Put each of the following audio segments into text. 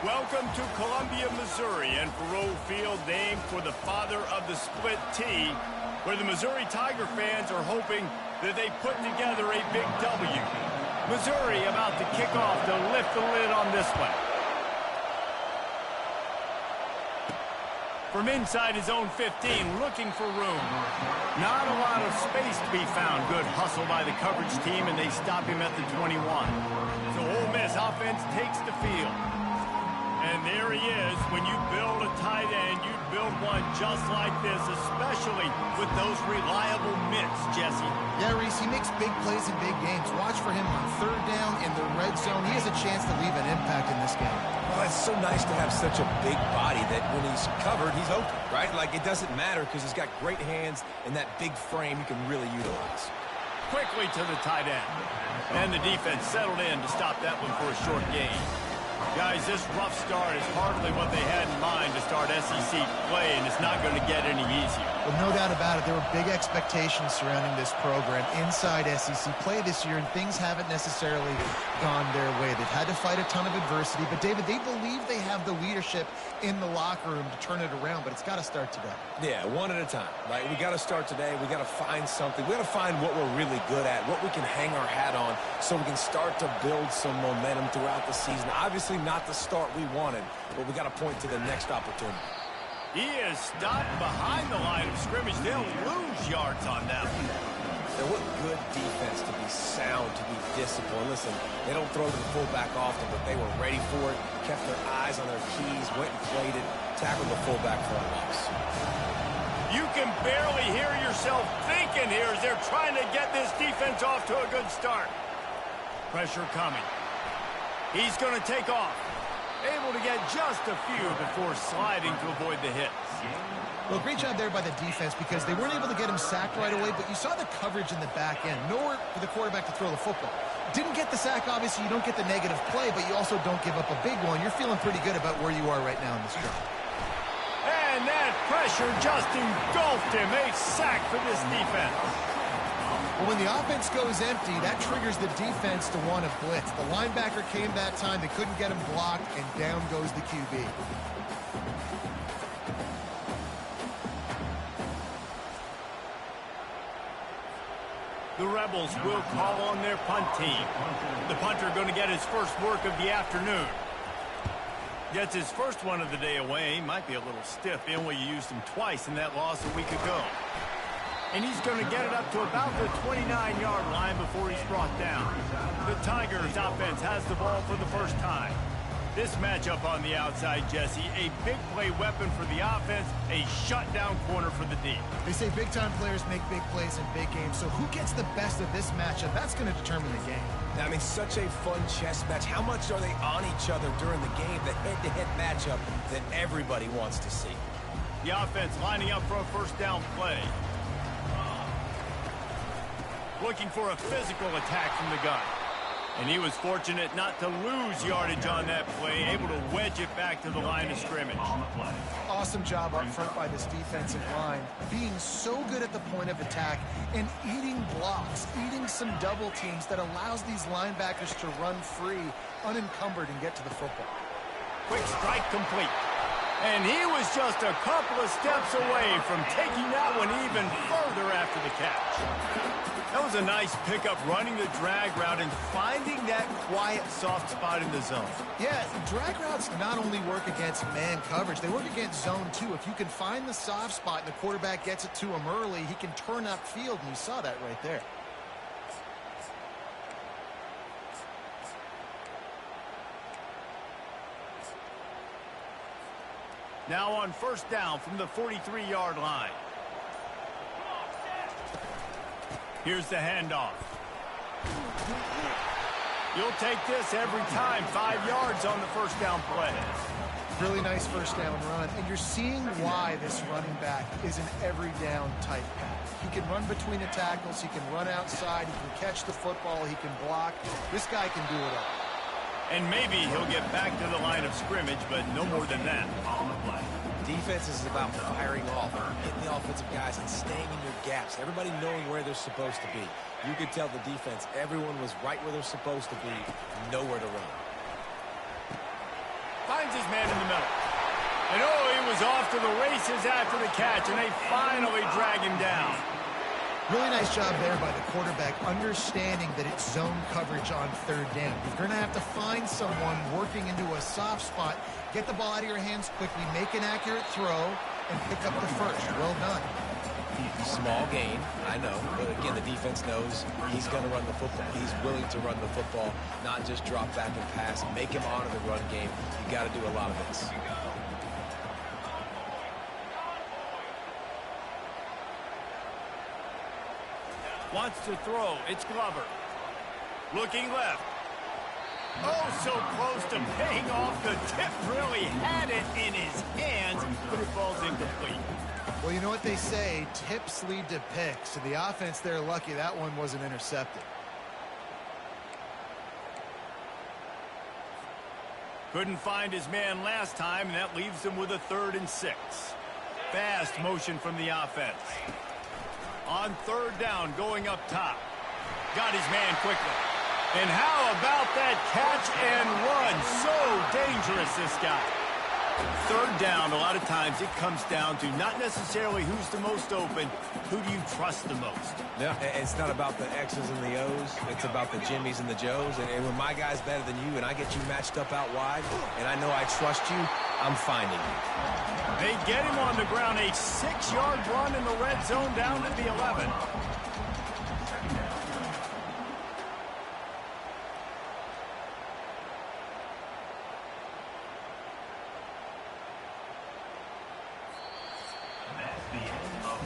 Welcome to Columbia, Missouri, and Faroe Field, named for the father of the split T, where the Missouri Tiger fans are hoping that they put together a big W. Missouri about to kick off to lift the lid on this one. From inside his own 15, looking for room. Not a lot of space to be found. Good hustle by the coverage team, and they stop him at the 21. So Ole Miss offense takes the field. And there he is. When you build a tight end, you build one just like this, especially with those reliable mitts, Jesse. Yeah, Reese, he makes big plays in big games. Watch for him on third down in the red zone. He has a chance to leave an impact in this game. Well, it's so nice to have such a big body that when he's covered, he's open, right? Like, it doesn't matter because he's got great hands and that big frame you can really utilize. Quickly to the tight end. And the defense settled in to stop that one for a short gain. Guys, this rough start is hardly what they had in mind to start SEC play, and it's not going to get any easier. Well, no doubt about it. There were big expectations surrounding this program inside SEC play this year, and things haven't necessarily gone their way. They've had to fight a ton of adversity, but, David, they believe they have the leadership in the locker room to turn it around, but it's got to start today. Yeah, one at a time, right? We got to start today. We got to find something. We got to find what we're really good at, what we can hang our hat on, so we can start to build some momentum throughout the season. Obviously, not the start we wanted, but we got to point to the next opportunity. He is stopped behind the line of scrimmage. They'll lose yards on that one. Now, what good defense to be sound, to be disciplined. Listen, they don't throw to the fullback often, but they were ready for it, kept their eyes on their keys, went and played it, tackled the fullback for a loss. You can barely hear yourself thinking here as they're trying to get this defense off to a good start. Pressure coming. He's going to take off. Able to get just a few before sliding to avoid the hits. Well, great job there by the defense because they weren't able to get him sacked right away, but you saw the coverage in the back end. Nowhere for the quarterback to throw the football. Didn't get the sack, obviously. You don't get the negative play, but you also don't give up a big one. You're feeling pretty good about where you are right now in this drive. And that pressure just engulfed him. A sack for this defense. Well, when the offense goes empty, that triggers the defense to want to blitz. The linebacker came that time. They couldn't get him blocked, and down goes the QB. The Rebels will call on their punt team. The punter going to get his first work of the afternoon. Gets his first one of the day away. Might be a little stiff. They only used him twice in that loss a week ago. And he's going to get it up to about the 29-yard line before he's brought down. The Tigers offense has the ball for the first time. This matchup on the outside, Jesse, a big play weapon for the offense, a shutdown corner for the D. They say big-time players make big plays in big games, so who gets the best of this matchup? That's going to determine the game. I mean, such a fun chess match. How much are they on each other during the game? The head-to-head matchup that everybody wants to see. The offense lining up for a first down play. Looking for a physical attack from the gun. And he was fortunate not to lose yardage on that play, able to wedge it back to the line of scrimmage. Awesome job up front by this defensive line, being so good at the point of attack and eating blocks, eating some double teams that allows these linebackers to run free, unencumbered, and get to the football. Quick strike complete. And he was just a couple of steps away from taking that one even further after the catch. That was a nice pickup, running the drag route and finding that quiet, soft spot in the zone. Yeah, drag routes not only work against man coverage, they work against zone too. If you can find the soft spot and the quarterback gets it to him early, he can turn upfield, and you saw that right there. Now on first down from the 43-yard line. Here's the handoff. You'll take this every time. 5 yards on the first down play. Really nice first down run, and you're seeing why this running back is an every down type pass. He can run between the tackles, he can run outside, he can catch the football, he can block. This guy can do it all. And maybe he'll get back to the line of scrimmage, but no more than that. Defense is about firing off, hitting the offensive guys, and staying in your gaps. Everybody knowing where they're supposed to be. You could tell the defense, everyone was right where they're supposed to be, nowhere to run. Finds his man in the middle. And oh, he was off to the races after the catch, and they finally drag him down. Really nice job there by the quarterback, understanding that it's zone coverage on third down. You're going to have to find someone working into a soft spot, get the ball out of your hands quickly, make an accurate throw, and pick up the first. Well done. Small gain, I know, but again, the defense knows he's going to run the football. He's willing to run the football, not just drop back and pass, make him honor the run game. You got to do a lot of this. Wants to throw. It's Glover. Looking left. Oh, so close to paying off. The tip really had it in his hands, but it falls incomplete. Well, you know what they say, tips lead to picks. And the offense, they're lucky that one wasn't intercepted. Couldn't find his man last time, and that leaves him with a 3rd and 6. Fast motion from the offense. On 3rd down, going up top. Got his man quickly. And how about that catch and run? So dangerous, this guy. 3rd down, a lot of times it comes down to not necessarily who's the most open, who do you trust the most? Yeah, it's not about the X's and the O's. It's about the Jimmys and the Joes. And when my guy's better than you and I get you matched up out wide, and I know I trust you, I'm finding you. They get him on the ground, a 6-yard run in the red zone down to the 11.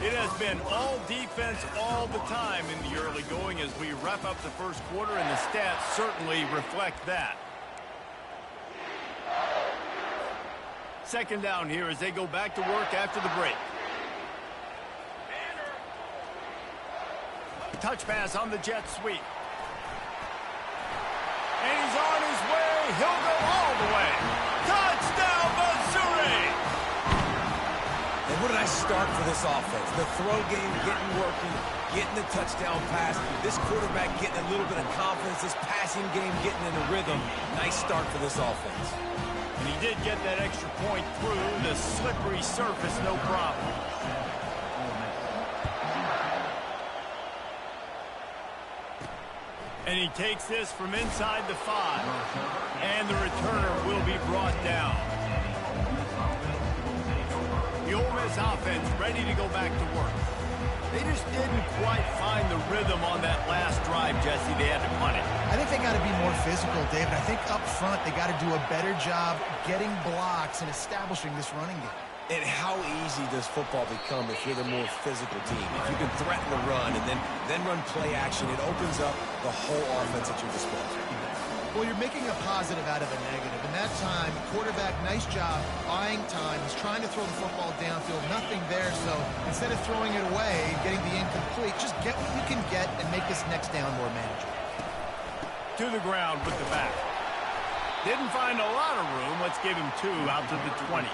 It has been all defense all the time in the early going as we wrap up the first quarter, and the stats certainly reflect that. 2nd down here as they go back to work after the break. Touch pass on the jet sweep. And he's on his way. He'll go all the way. Touchdown, Missouri! And what did I start for this offense? The throw game getting working, getting the touchdown pass. This quarterback getting a little bit of confidence. This passing game getting in a rhythm. Nice start for this offense. And he did get that extra point through the slippery surface, no problem. And he takes this from inside the 5. And the returner will be brought down. The Ole Miss offense ready to go back to work. They just didn't quite find the rhythm on that last drive, Jesse. They had to punt it. I think they got to be more physical, David. I think up front they got to do a better job getting blocks and establishing this running game. And how easy does football become if you're the more physical team? If you can threaten the run and then run play action, it opens up the whole offense at your disposal. Well, you're making a positive out of a negative. In that time, quarterback, nice job, buying time. He's trying to throw the football downfield, nothing there. So instead of throwing it away and getting the incomplete, just get what you can get and make this next down more manageable. To the ground with the back. Didn't find a lot of room. Let's give him 2 out to the 20.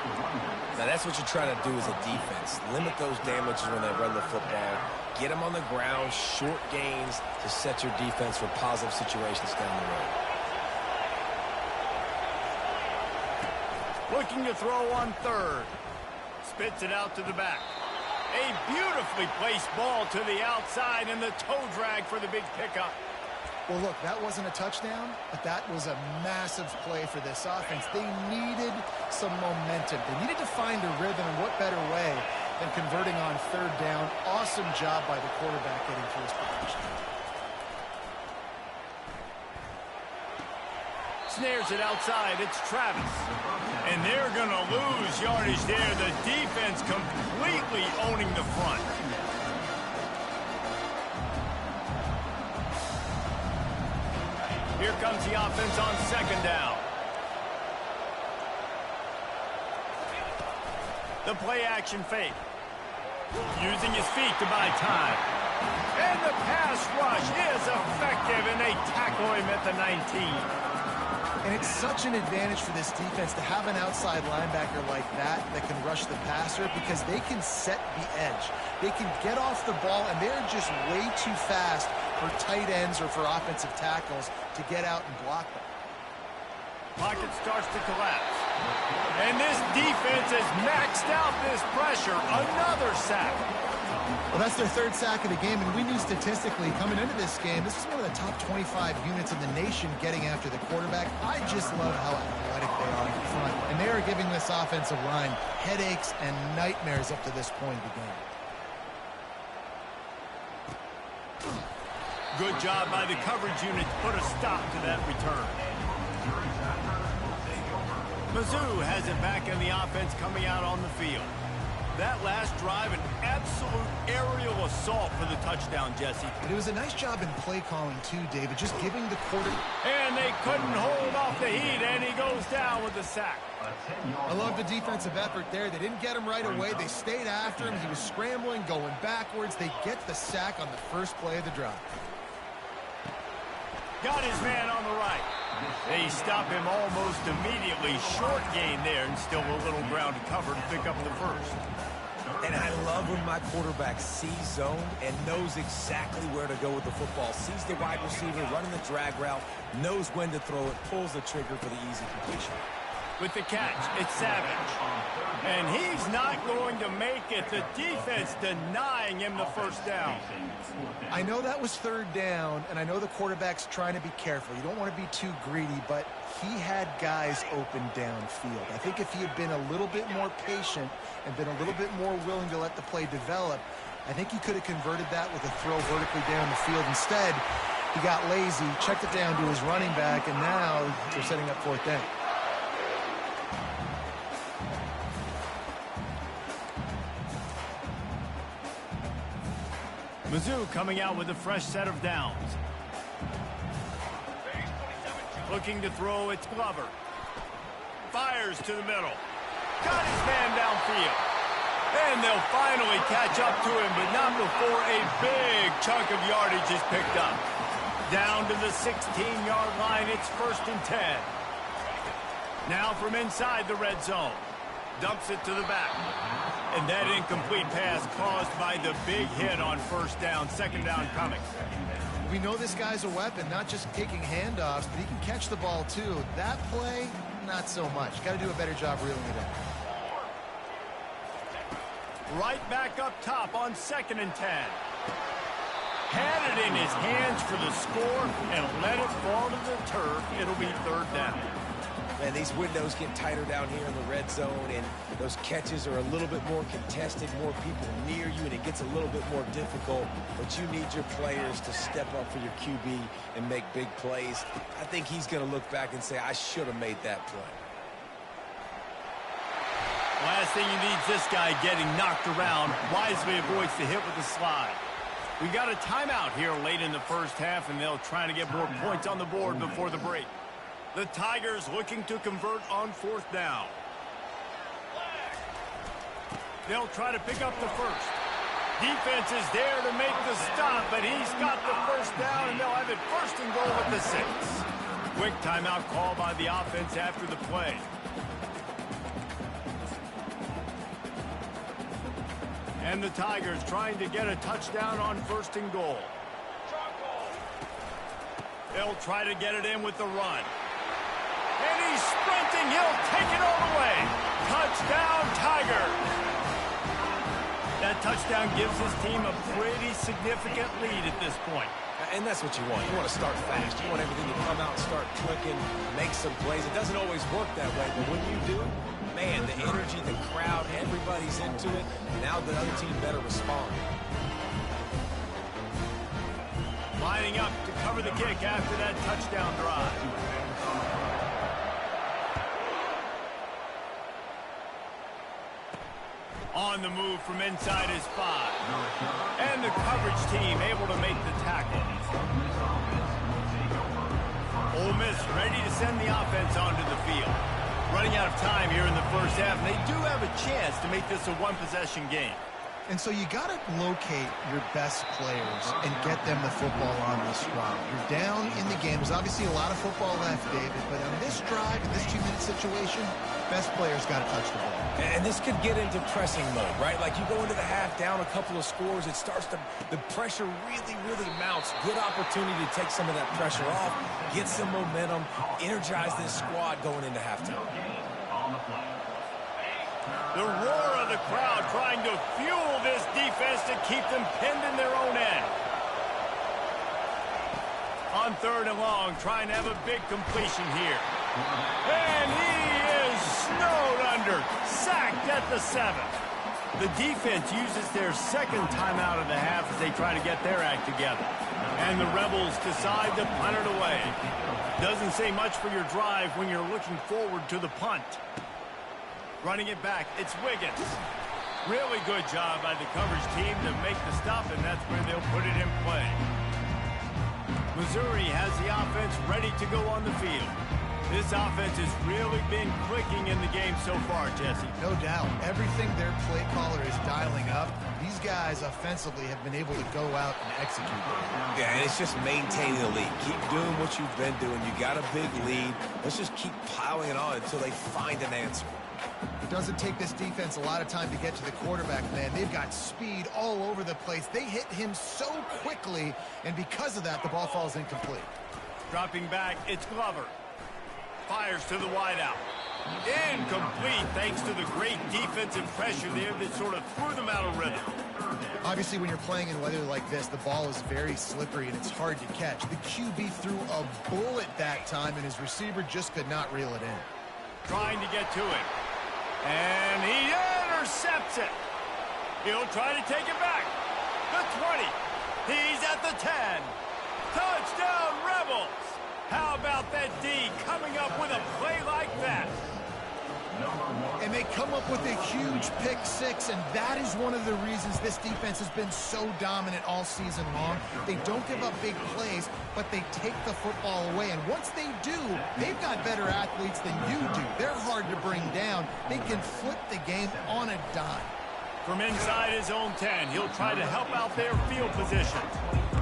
Now, that's what you're trying to do as a defense. Limit those damages when they run the football. Get them on the ground, short gains to set your defense for positive situations down the road. Looking to throw on 3rd. Spits it out to the back. A beautifully placed ball to the outside, and the toe drag for the big pickup. Well, look, that wasn't a touchdown, but that was a massive play for this offense. They needed some momentum. They needed to find a rhythm, and what better way than converting on 3rd down. Awesome job by the quarterback getting to his position. Snares it outside. It's Travis. And they're going to lose yardage there. The defense completely owning the front. Here comes the offense on 2nd down. The play action fake. Using his feet to buy time. And the pass rush is effective, and they tackle him at the 19. And it's such an advantage for this defense to have an outside linebacker like that can rush the passer because they can set the edge. They can get off the ball, and they're just way too fast for tight ends or for offensive tackles to get out and block them. Pocket starts to collapse. And this defense has maxed out this pressure. Another sack. Well, that's their third sack of the game, and we knew statistically coming into this game, this is one of the top 25 units in the nation getting after the quarterback. I just love how athletic they are in front, and they are giving this offensive line headaches and nightmares up to this point of the game. Good job by the coverage unit to put a stop to that return. Mizzou has it back in the offense coming out on the field. That last drive, an absolute aerial assault for the touchdown, Jesse. But it was a nice job in play calling, too, David, just giving the quarter. And they couldn't hold off the heat, and he goes down with the sack. I love the defensive effort there. They didn't get him right away. They stayed after him. He was scrambling, going backwards. They get the sack on the first play of the drive. Got his man on the right. They stop him almost immediately. Short gain there, and still a little ground to cover to pick up the first. And I love when my quarterback sees zone and knows exactly where to go with the football. Sees the wide receiver running the drag route, knows when to throw it, pulls the trigger for the easy completion. With the catch, it's Savage. And he's not going to make it. The defense denying him the first down. I know that was third down, and I know the quarterback's trying to be careful. You don't want to be too greedy, but he had guys open downfield. I think if he had been a little bit more patient and been a little bit more willing to let the play develop, I think he could have converted that with a throw vertically down the field. Instead, he got lazy, checked it down to his running back, and now they're setting up fourth down. Mizzou coming out with a fresh set of downs. Looking to throw, it's Glover. Fires to the middle. Got his man downfield. And they'll finally catch up to him, but not before a big chunk of yardage is picked up. Down to the 16-yard line, it's 1st and 10. Now from inside the red zone. Dumps it to the back. And that incomplete pass caused by the big hit on first down. Second down coming. We know this guy's a weapon, not just taking handoffs, but he can catch the ball too. That play, not so much. Got to do a better job reeling it in. Right back up top on 2nd and 10. Had it in his hands for the score and let it fall to the turf. It'll be 3rd down. Man, these windows get tighter down here in the red zone, and those catches are a little bit more contested, more people near you, and it gets a little bit more difficult. But you need your players to step up for your QB and make big plays. I think he's going to look back and say, I should have made that play. Last thing you need is this guy getting knocked around. Wisely avoids the hit with the slide. We got a timeout here late in the first half, and they'll try to get more points on the board before the break. The Tigers looking to convert on 4th down. They'll try to pick up the first. Defense is there to make the stop, but he's got the first down, and they'll have it 1st and goal at the 6. Quick timeout call by the offense after the play. And the Tigers trying to get a touchdown on 1st and goal. They'll try to get it in with the run. And he's sprinting. He'll take it all the way. Touchdown, Tiger. That touchdown gives his team a pretty significant lead at this point. And that's what you want. You want to start fast. You want everything to come out and start clicking, make some plays. It doesn't always work that way, but when you do, man, the energy, the crowd, everybody's into it. Now the other team better respond. Lining up to cover the kick after that touchdown drive. On the move from inside his 5. And the coverage team able to make the tackle. Ole Miss ready to send the offense onto the field. Running out of time here in the first half, and they do have a chance to make this a one-possession game. And so you got to locate your best players and get them the football on this drive. You're down in the game. There's obviously a lot of football left, David, but on this drive, in this 2-minute situation, best players got to touch the ball. And this could get into pressing mode, right? Like you go into the half down a couple of scores, it starts to, the pressure really, really mounts. Good opportunity to take some of that pressure off, get some momentum, energize this squad going into halftime. The roar of the crowd trying to fuel this defense to keep them pinned in their own end. On 3rd and long, trying to have a big completion here. And he is snowed under, sacked at the 7. The defense uses their second timeout of the half as they try to get their act together. And the Rebels decide to punt it away. Doesn't say much for your drive when you're looking forward to the punt. Running it back, it's Wiggins. Really good job by the coverage team to make the stop, and that's where they'll put it in play. Missouri has the offense ready to go on the field. This offense has really been clicking in the game so far, Jesse. No doubt. Everything their play caller is dialing up, these guys offensively have been able to go out and execute. Yeah, and it's just maintaining the lead. Keep doing what you've been doing. You got a big lead. Let's just keep piling it on until they find an answer. It doesn't take this defense a lot of time to get to the quarterback, man. They've got speed all over the place. They hit him so quickly, and because of that, the ball falls incomplete. Dropping back, it's Glover. Fires to the wideout. Incomplete thanks to the great defensive pressure there that sort of threw them out of rhythm. Obviously, when you're playing in weather like this, the ball is very slippery and it's hard to catch. The QB threw a bullet that time, and his receiver just could not reel it in. Trying to get to it. And he intercepts it. He'll try to take it back. The 20. He's at the 10. Touchdown, Rebels. How about that D coming up with a play like that? And they come up with a huge pick six, and that is one of the reasons this defense has been so dominant all season long. They don't give up big plays, but they take the football away. And once they do, they've got better athletes than you do. They're hard to bring down. They can flip the game on a dime. From inside his own 10, he'll try to help out their field position.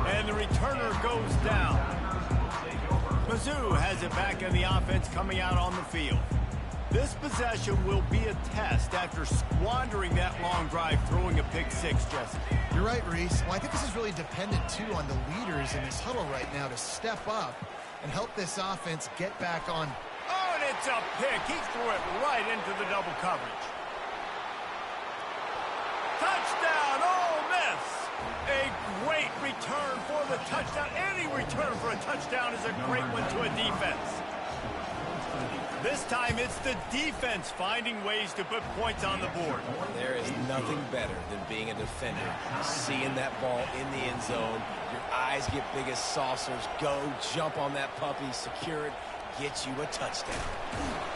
And the returner goes down. Mizzou has it back in the offense coming out on the field. This possession will be a test after squandering that long drive, throwing a pick six, Jesse. You're right, Reese. Well, I think this is really dependent, too, on the leaders in this huddle right now to step up and help this offense get back on. Oh, and it's a pick. He threw it right into the double coverage. Touchdown, Ole Miss. A great return for the touchdown. Any return for a touchdown is a great one to a defense. This time it's the defense finding ways to put points on the board. There is nothing better than being a defender. Seeing that ball in the end zone, your eyes get big as saucers. Go, jump on that puppy, secure it, get you a touchdown.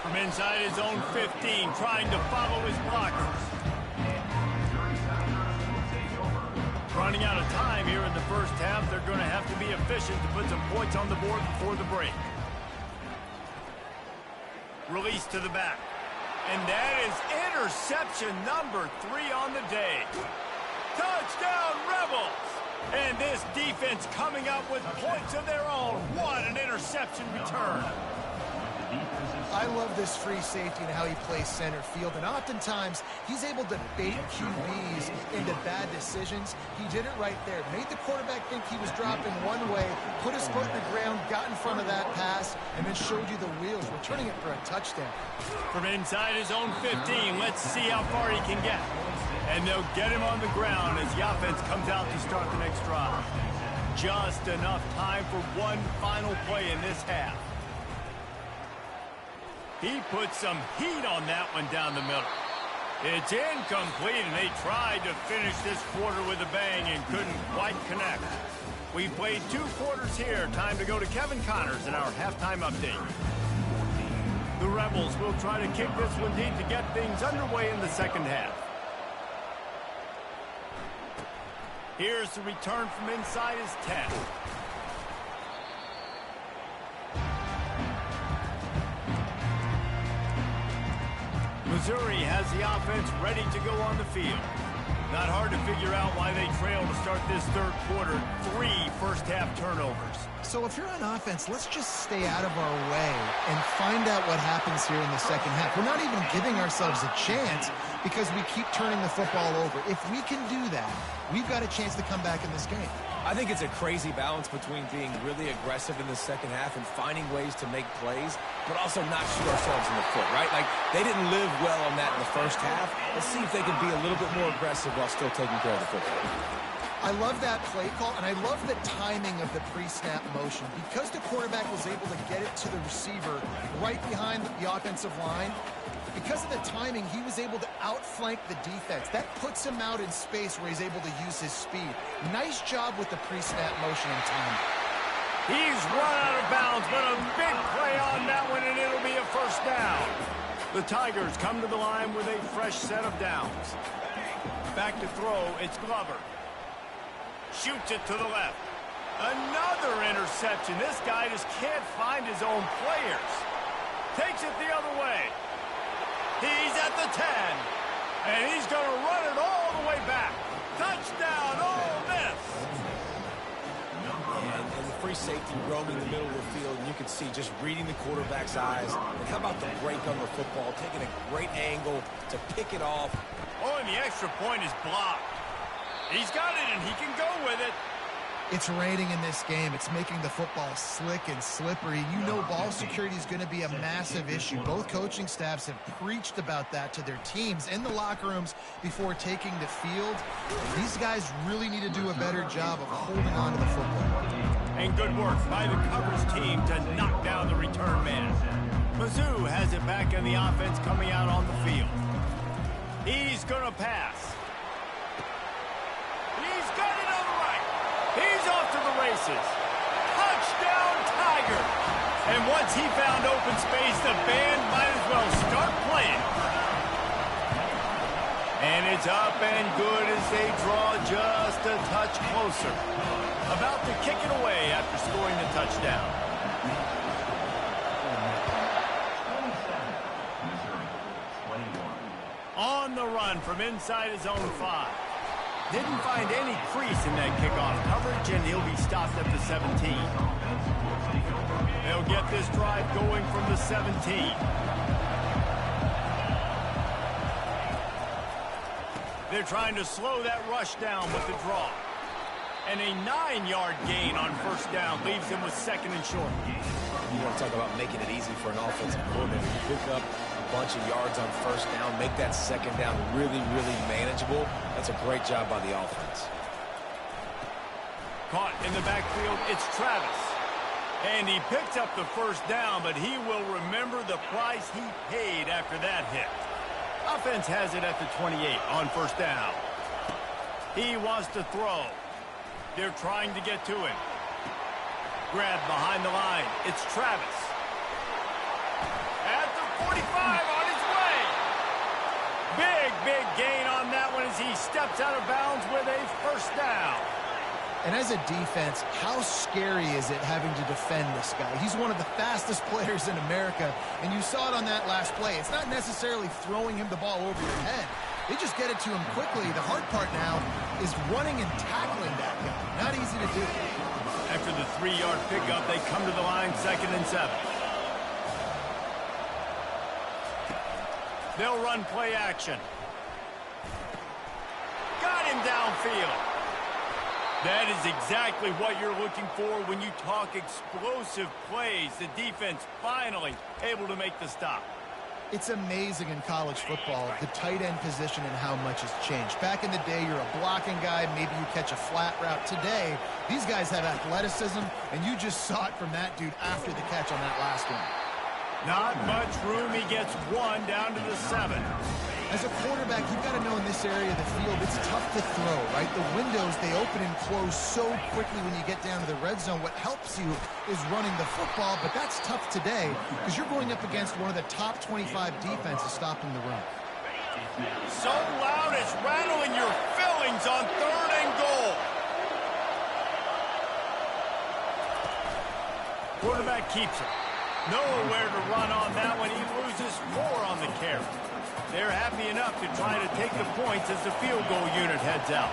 From inside his own 15, trying to follow his blockers. Running out of time here in the first half. They're going to have to be efficient to put some points on the board before the break. Release to the back. And that is interception number 3 on the day. Touchdown, Rebels! And this defense coming up with points of their own. What an interception return. I love this free safety and how he plays center field, and oftentimes he's able to bait QBs into bad decisions. He did it right there. Made the quarterback think he was dropping one way, put his foot in the ground, got in front of that pass, and then showed you the wheels, returning it for a touchdown. From inside his own 15, let's see how far he can get. And they'll get him on the ground as the offense comes out to start the next drive. Just enough time for one final play in this half. He put some heat on that one down the middle. It's incomplete, and they tried to finish this quarter with a bang and couldn't quite connect. We played 2 quarters here. Time to go to Kevin Connors in our halftime update. The Rebels will try to kick this one deep to get things underway in the second half. Here's the return from inside his 10. Missouri has the offense ready to go on the field. Not hard to figure out why they trail to start this third quarter. 3 first-half turnovers. So if you're on offense, let's just stay out of our way and find out what happens here in the second half. We're not even giving ourselves a chance because we keep turning the football over. If we can do that, we've got a chance to come back in this game. I think it's a crazy balance between being really aggressive in the second half and finding ways to make plays, but also not shoot ourselves in the foot, right? Like, they didn't live well on that in the first half. Let's see if they can be a little bit more aggressive while still taking care of the football. I love that play call, and I love the timing of the pre-snap motion. Because the quarterback was able to get it to the receiver right behind the offensive line, because of the timing, he was able to outflank the defense. That puts him out in space where he's able to use his speed. Nice job with the pre-snap motion and timing. He's run out of bounds, but a big play on that one, and it'll be a first down. The Tigers come to the line with a fresh set of downs. Back to throw, it's Glover. Shoots it to the left. Another interception. This guy just can't find his own players. Takes it the other way. He's at the 10, and he's going to run it all the way back. Touchdown, Ole Miss! And the free safety roaming the middle of the field, and you can see just reading the quarterback's eyes. And how about the break on the football, taking a great angle to pick it off. Oh, and the extra point is blocked. He's got it, and he can go with it. It's raining in this game. It's making the football slick and slippery. You know ball security is going to be a massive issue. Both coaching staffs have preached about that to their teams in the locker rooms before taking the field. These guys really need to do a better job of holding on to the football. And good work by the coverage team to knock down the return man. Mizzou has it back in the offense coming out on the field. He's going to pass. He's got it on the right. He's off to the races. Touchdown, Tiger. And once he found open space, the band might as well start playing. And it's up and good as they draw just a touch closer. About to kick it away after scoring the touchdown. On the run from inside his own 5. Didn't find any crease in that kickoff coverage, and he'll be stopped at the 17. They'll get this drive going from the 17. They're trying to slow that rush down with the draw. And a 9-yard gain on first down leaves him with second and short. You want to talk about making it easy for an offensive coordinator. You pick up bunch of yards on first down, make that second down really, really manageable. That's a great job by the offense. Caught in the backfield, it's Travis. And he picks up the first down, but he will remember the price he paid after that hit. Offense has it at the 28 on first down. He wants to throw. They're trying to get to him. Grabbed behind the line, it's Travis. At the 45 on his way. Big gain on that one as he steps out of bounds with a first down. And as a defense, how scary is it having to defend this guy? He's one of the fastest players in America, and you saw it on that last play. It's not necessarily throwing him the ball over your head. They just get it to him quickly. The hard part now is running and tackling that guy. Not easy to do. After the 3-yard pickup, they come to the line, 2nd and 7. They'll run play action. Got him downfield. That is exactly what you're looking for when you talk explosive plays. The defense finally able to make the stop. It's amazing in college football, the tight end position and how much has changed. Back in the day, you're a blocking guy, maybe you catch a flat route. Today, these guys have athleticism, and you just saw it from that dude after the catch on that last one. Not much room. He gets one down to the 7. As a quarterback, you've got to know in this area of the field, it's tough to throw, right? The windows, they open and close so quickly when you get down to the red zone. What helps you is running the football, but that's tough today because you're going up against one of the top 25 defenses stopping the run. So loud it's rattling your fillings on 3rd and goal. Quarterback keeps it. Nowhere to run on that one. He loses 4 on the carry. They're happy enough to try to take the points as the field goal unit heads out.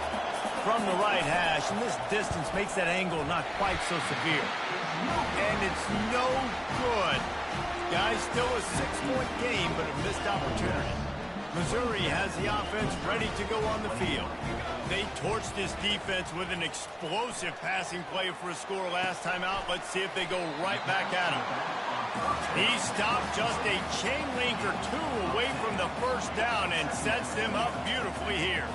From the right hash, and this distance makes that angle not quite so severe. And it's no good. Guys, still a 6-point game, but a missed opportunity. Missouri has the offense ready to go on the field. They torched this defense with an explosive passing play for a score last time out. Let's see if they go right back at him. He stopped just a chain link or two away from the first down and sets them up beautifully here.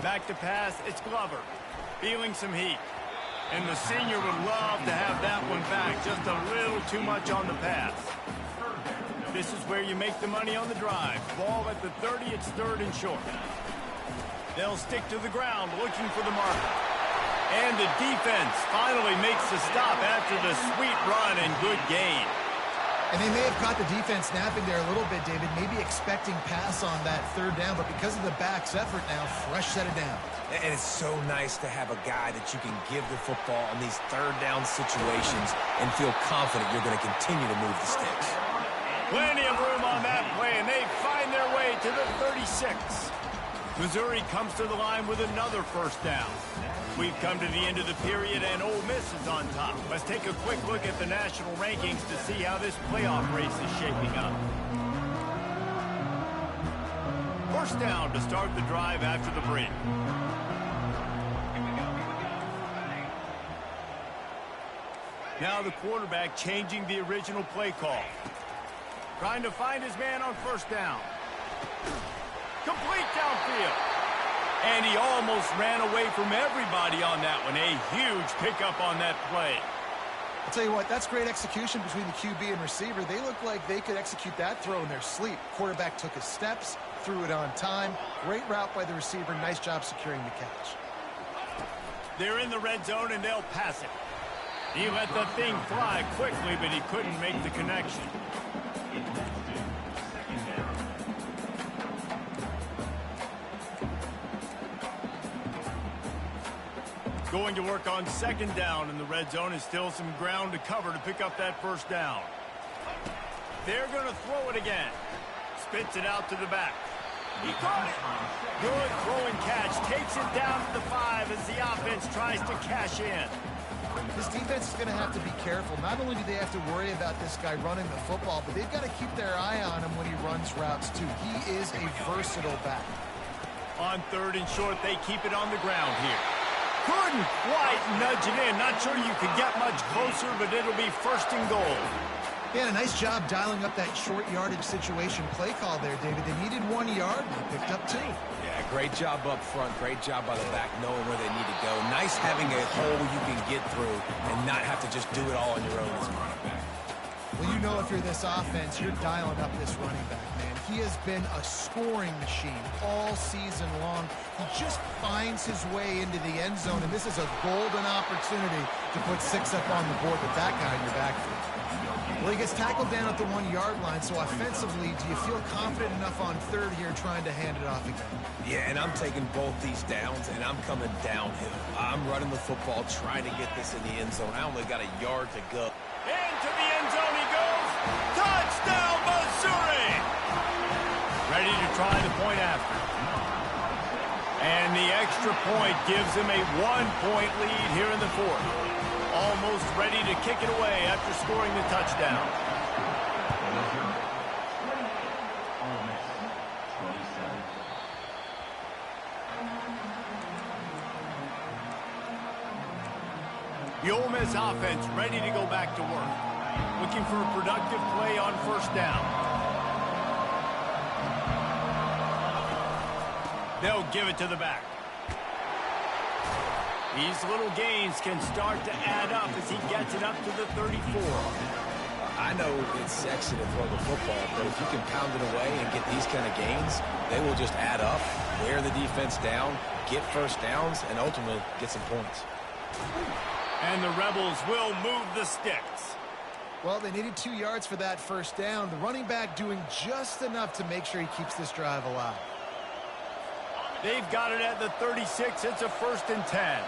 Back to pass, it's Glover. Feeling some heat. And the senior would love to have that one back. Just a little too much on the pass. This is where you make the money on the drive. Ball at the 30, it's 3rd and short. They'll stick to the ground looking for the marker. And the defense finally makes the stop after the sweet run and good gain. And they may have caught the defense napping there a little bit, David, maybe expecting pass on that 3rd down, but because of the back's effort now, fresh set of down. And it's so nice to have a guy that you can give the football in these 3rd down situations and feel confident you're going to continue to move the sticks. Plenty of room on that play, and they find their way to the 36. Missouri comes to the line with another 1st down. We've come to the end of the period, and Ole Miss is on top. Let's take a quick look at the national rankings to see how this playoff race is shaping up. 1st down to start the drive after the break. Now the quarterback changing the original play call. Trying to find his man on 1st down. Complete downfield. And he almost ran away from everybody on that one. A huge pickup on that play. I'll tell you what, that's great execution between the QB and receiver. They look like they could execute that throw in their sleep. Quarterback took his steps, threw it on time. Great route by the receiver. Nice job securing the catch. They're in the red zone, and they'll pass it. He let the thing fly quickly, but he couldn't make the connection. Going to work on 2nd down in the red zone, and still some ground to cover to pick up that 1st down. They're going to throw it again. Spits it out to the back. He caught it. Good throwing catch. Takes it down to the 5 as the offense tries to cash in. This defense is going to have to be careful. Not only do they have to worry about this guy running the football, but they've got to keep their eye on him when he runs routes, too. He is a versatile back. On 3rd and short, they keep it on the ground here. Couldn't quite nudge it in. Not sure you could get much closer, but it'll be 1st and goal. Yeah, a nice job dialing up that short yardage situation play call there, David. They needed 1 yard, and they picked up 2. Yeah, great job up front. Great job by the back knowing where they need to go. Nice having a hole you can get through and not have to just do it all on your own as a running back. Well, you know if you're this offense, you're dialing up this running back, man. He has been a scoring machine all season long. He just finds his way into the end zone, and this is a golden opportunity to put 6 up on the board with that guy in your backfield. Well, he gets tackled down at the 1 yard line, so offensively, do you feel confident enough on 3rd here trying to hand it off again? Yeah, and I'm taking both these downs, and I'm coming downhill. I'm running the football, trying to get this in the end zone. I only got a yard to go. Into the end zone he goes. Touchdown, Missouri! Ready to try the point after. And the extra point gives him a 1-point lead here in the 4th. Almost ready to kick it away after scoring the touchdown. The Ole Miss offense ready to go back to work. Looking for a productive play on 1st down. They'll give it to the back. These little gains can start to add up as he gets it up to the 34. I know it's sexy to throw the football, but if you can pound it away and get these kind of gains, they will just add up, wear the defense down, get 1st downs, and ultimately get some points. And the Rebels will move the sticks. Well, they needed 2 yards for that 1st down. The running back doing just enough to make sure he keeps this drive alive. They've got it at the 36. It's a 1st and 10.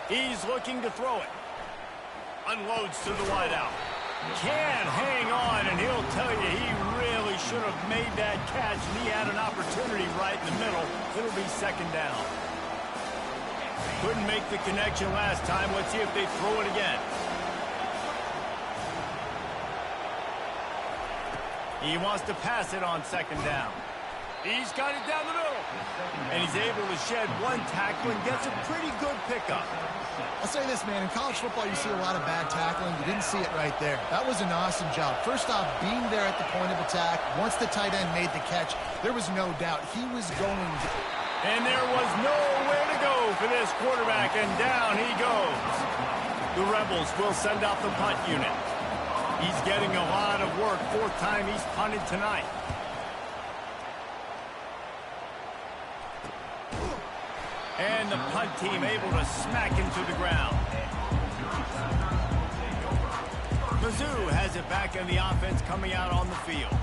He's looking to throw it. Unloads to the wideout. Can hang on, and he'll tell you he really should have made that catch, and he had an opportunity right in the middle. It'll be 2nd down. Couldn't make the connection last time. Let's see if they throw it again. He wants to pass it on second down. He's got it down the middle. And he's able to shed one tackle and gets a pretty good pickup. I'll say this, man. In college football, you see a lot of bad tackling. You didn't see it right there. That was an awesome job. First off, being there at the point of attack. Once the tight end made the catch, there was no doubt he was going. And there was nowhere to go for this quarterback, and down he goes. The Rebels will send out the punt unit. He's getting a lot of work. Fourth time he's punted tonight. And the punt team able to smack him to the ground. Mizzou has it back in the offense coming out on the field.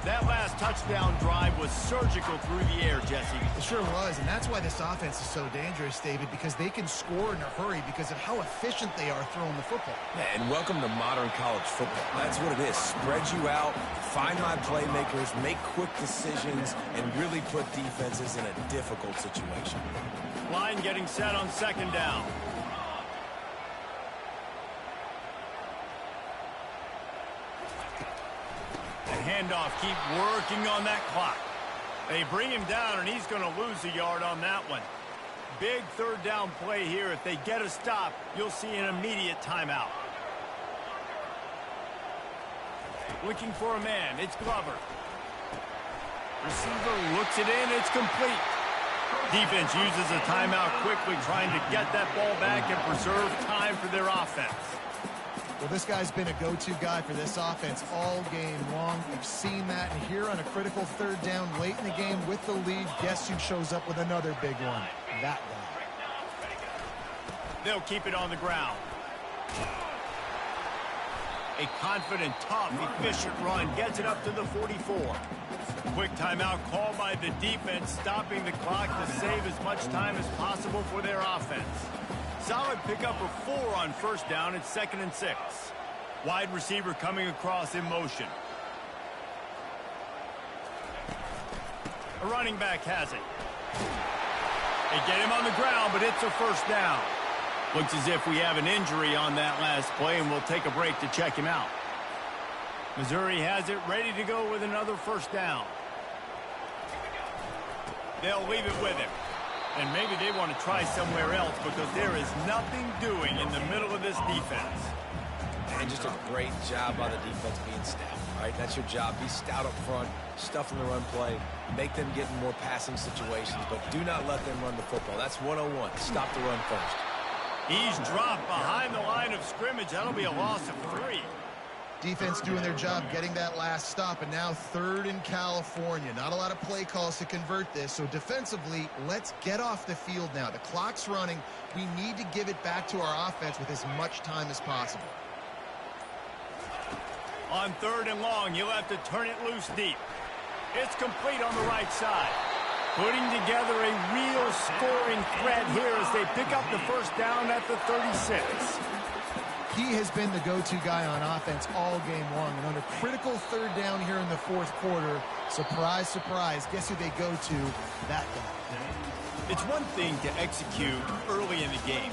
That last touchdown drive was surgical through the air, Jesse. It sure was, and that's why this offense is so dangerous, David, because they can score in a hurry because of how efficient they are throwing the football. And welcome to modern college football. That's what it is. Spread you out, find my playmakers, make quick decisions, and really put defenses in a difficult situation. Line getting set on second down. Handoff, keep working on that clock. They bring him down, and he's going to lose a yard on that one. Big third down play here. If they get a stop, you'll see an immediate timeout. Looking for a man. It's Glover. Receiver looks it in. It's complete. Defense uses a timeout quickly, trying to get that ball back and preserve time for their offense. Well, this guy's been a go-to guy for this offense all game long. We've seen that, and here on a critical third down late in the game with the lead, guess who shows up with another big one? That guy. They'll keep it on the ground. A confident, tough, efficient run gets it up to the 44. Quick timeout called by the defense, stopping the clock to save as much time as possible for their offense. Solid pickup of 4 on first down. It's 2nd and 6. Wide receiver coming across in motion. A running back has it. They get him on the ground, but it's a first down. Looks as if we have an injury on that last play, and we'll take a break to check him out. Missouri has it ready to go with another first down. They'll leave it with him. And maybe they want to try somewhere else because there is nothing doing in the middle of this defense. And just a great job by the defense being stout, right? That's your job. Be stout up front, stuff in the run play, make them get in more passing situations, but do not let them run the football. That's 101. Stop the run first. He's dropped behind the line of scrimmage. That'll be a loss of 3. Defense doing their job, getting that last stop, and now 3rd in California. Not a lot of play calls to convert this, so defensively, let's get off the field now. The clock's running. We need to give it back to our offense with as much time as possible. On 3rd and long, you'll have to turn it loose deep. It's complete on the right side. Putting together a real scoring threat here as they pick up the first down at the 36. He has been the go-to guy on offense all game long. And on a critical third down here in the 4th quarter, surprise, surprise, guess who they go to? That guy. It's one thing to execute early in the game.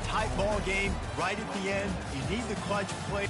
Tight ball game, right at the end, you need the clutch play.